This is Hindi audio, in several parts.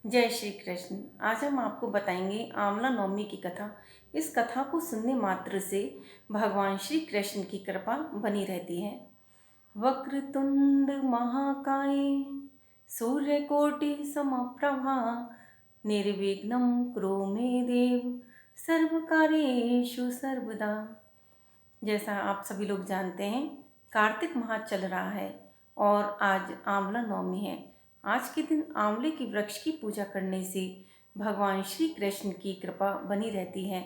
जय श्री कृष्ण। आज हम आपको बताएंगे आंवला नवमी की कथा। इस कथा को सुनने मात्र से भगवान श्री कृष्ण की कृपा बनी रहती है। वक्रतुंड महाकाय सूर्यकोटि समप्रभा निर्विघ्नं कुरु मे देव सर्वकार्येषु सर्वदा। जैसा आप सभी लोग जानते हैं, कार्तिक माह चल रहा है और आज आंवला नवमी है। आज के दिन आंवले के वृक्ष की पूजा करने से भगवान श्री कृष्ण की कृपा बनी रहती है।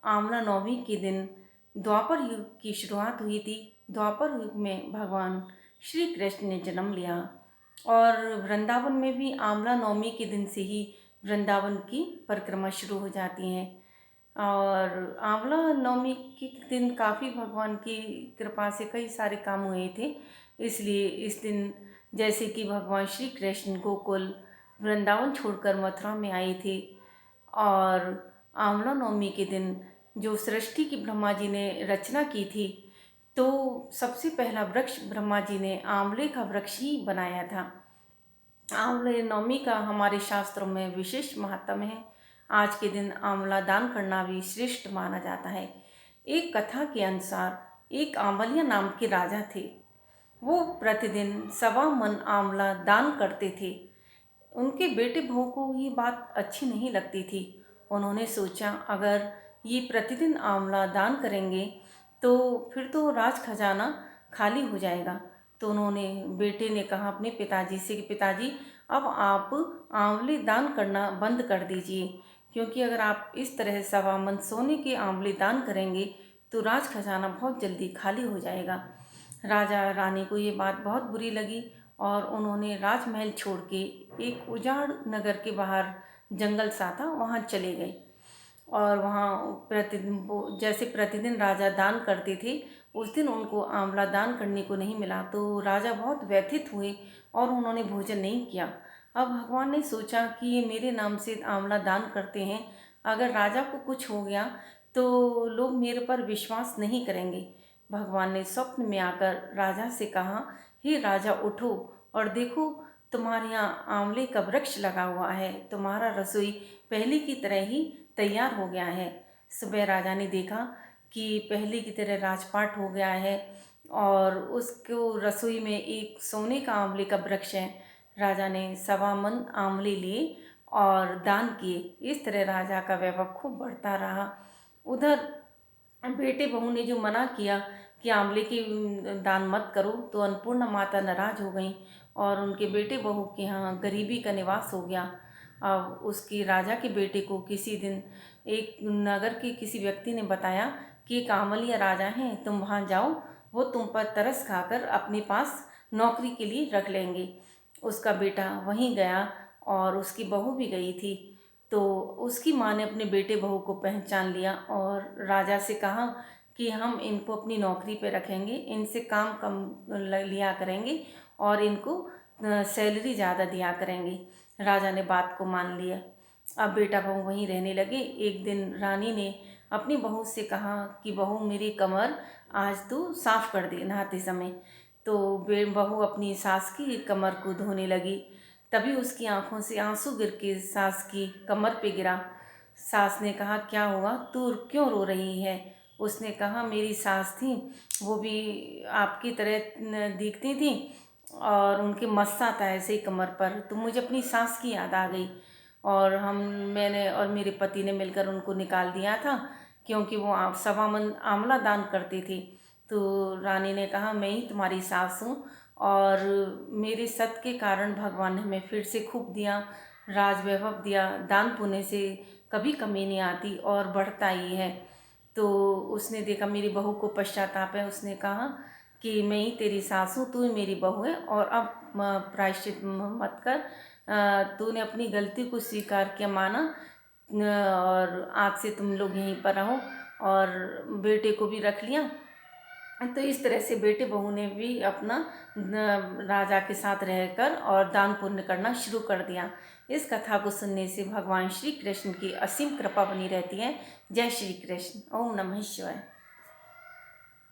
आंवला नवमी के दिन द्वापर युग की शुरुआत हुई थी। द्वापर युग में भगवान श्री कृष्ण ने जन्म लिया और वृंदावन में भी आंवला नवमी के दिन से ही वृंदावन की परिक्रमा शुरू हो जाती हैं। और आंवला नवमी के दिन काफ़ी भगवान की कृपा से कई सारे काम हुए थे। इसलिए इस दिन जैसे कि भगवान श्री कृष्ण गोकुल वृंदावन छोड़कर मथुरा में आए थे और आंवला नवमी के दिन जो सृष्टि की ब्रह्मा जी ने रचना की थी, तो सबसे पहला वृक्ष ब्रह्मा जी ने आंवले का वृक्ष ही बनाया था। आंवले नवमी का हमारे शास्त्रों में विशेष महत्व है। आज के दिन आंवला दान करना भी श्रेष्ठ माना जाता है। एक कथा के अनुसार एक आंवलिया नाम के राजा थे। वो प्रतिदिन 1.25 मन आंवला दान करते थे। उनके बेटे बहू को ये बात अच्छी नहीं लगती थी। उन्होंने सोचा, अगर ये प्रतिदिन आंवला दान करेंगे तो फिर तो राज खजाना खाली हो जाएगा। तो उन्होंने बेटे ने कहा अपने पिताजी से कि पिताजी, अब आप आंवले दान करना बंद कर दीजिए, क्योंकि अगर आप इस तरह 1.25 मन सोने के आंवले दान करेंगे तो राज खजाना बहुत जल्दी खाली हो जाएगा। राजा रानी को ये बात बहुत बुरी लगी और उन्होंने राजमहल छोड़ के एक उजाड़ नगर के बाहर जंगल सा था, वहाँ चले गए। और वहाँ प्रतिदिन वो जैसे प्रतिदिन राजा दान करते थे, उस दिन उनको आंवला दान करने को नहीं मिला। तो राजा बहुत व्यथित हुए और उन्होंने भोजन नहीं किया। अब भगवान ने सोचा कि ये मेरे नाम से आंवला दान करते हैं, अगर राजा को कुछ हो गया तो लोग मेरे पर विश्वास नहीं करेंगे। भगवान ने स्वप्न में आकर राजा से कहा, हे राजा, उठो और देखो, तुम्हारे यहाँ आंवले का वृक्ष लगा हुआ है। तुम्हारा रसोई पहले की तरह ही तैयार हो गया है। सुबह राजा ने देखा कि पहले की तरह राजपाट हो गया है और उसको रसोई में एक सोने का आंवले का वृक्ष है। राजा ने 1.25 मन आंवले लिए और दान किए। इस तरह राजा का वैभव खूब बढ़ता रहा। उधर बेटे बहू ने जो मना किया कि आंवले की दान मत करो, तो अन्नपूर्णा माता नाराज हो गई और उनके बेटे बहू के यहाँ गरीबी का निवास हो गया। अब उसकी राजा के बेटे को किसी दिन एक नगर के किसी व्यक्ति ने बताया कि एक आंवलिया राजा हैं, तुम वहाँ जाओ, वो तुम पर तरस खाकर अपने पास नौकरी के लिए रख लेंगे। उसका बेटा वहीं गया और उसकी बहू भी गई थी। तो उसकी माँ ने अपने बेटे बहू को पहचान लिया और राजा से कहा कि हम इनको अपनी नौकरी पे रखेंगे, इनसे काम कम लिया करेंगे और इनको सैलरी ज़्यादा दिया करेंगे। राजा ने बात को मान लिया। अब बेटा बहू वहीं रहने लगे। एक दिन रानी ने अपनी बहू से कहा कि बहू, मेरी कमर आज तू साफ कर दे नहाते समय। तो बहू अपनी सास की कमर को धोने लगी। तभी उसकी आंखों से आंसू गिर के सास की कमर पे गिरा। सास ने कहा, क्या हुआ, तू क्यों रो रही है? उसने कहा, मेरी सास थी, वो भी आपकी तरह दिखती थी और उनके मस्सा था ऐसे ही कमर पर, तो मुझे अपनी सास की याद आ गई और मैंने और मेरे पति ने मिलकर उनको निकाल दिया था, क्योंकि वो 1.25 मन आंवला दान करते थे। तो रानी ने कहा, मैं ही तुम्हारी सास हूँ और मेरे सत के कारण भगवान ने हमें फिर से खूब दिया, राज वैभव दिया। दान पुण्य से कभी कमी नहीं आती और बढ़ता ही है। तो उसने देखा मेरी बहू को पश्चाताप है। उसने कहा कि मैं ही तेरी सास हूँ, तू ही मेरी बहू है और अब प्रायश्चित मत कर। तूने अपनी गलती को स्वीकार किया, माना, और आज से तुम लोग यहीं पर रहो। और बेटे को भी रख लिया। तो इस तरह से बेटे बहू ने भी अपना राजा के साथ रहकर और दान पुण्य करना शुरू कर दिया। इस कथा को सुनने से भगवान श्री कृष्ण की असीम कृपा बनी रहती है। जय श्री कृष्ण। ओम नमः शिवाय।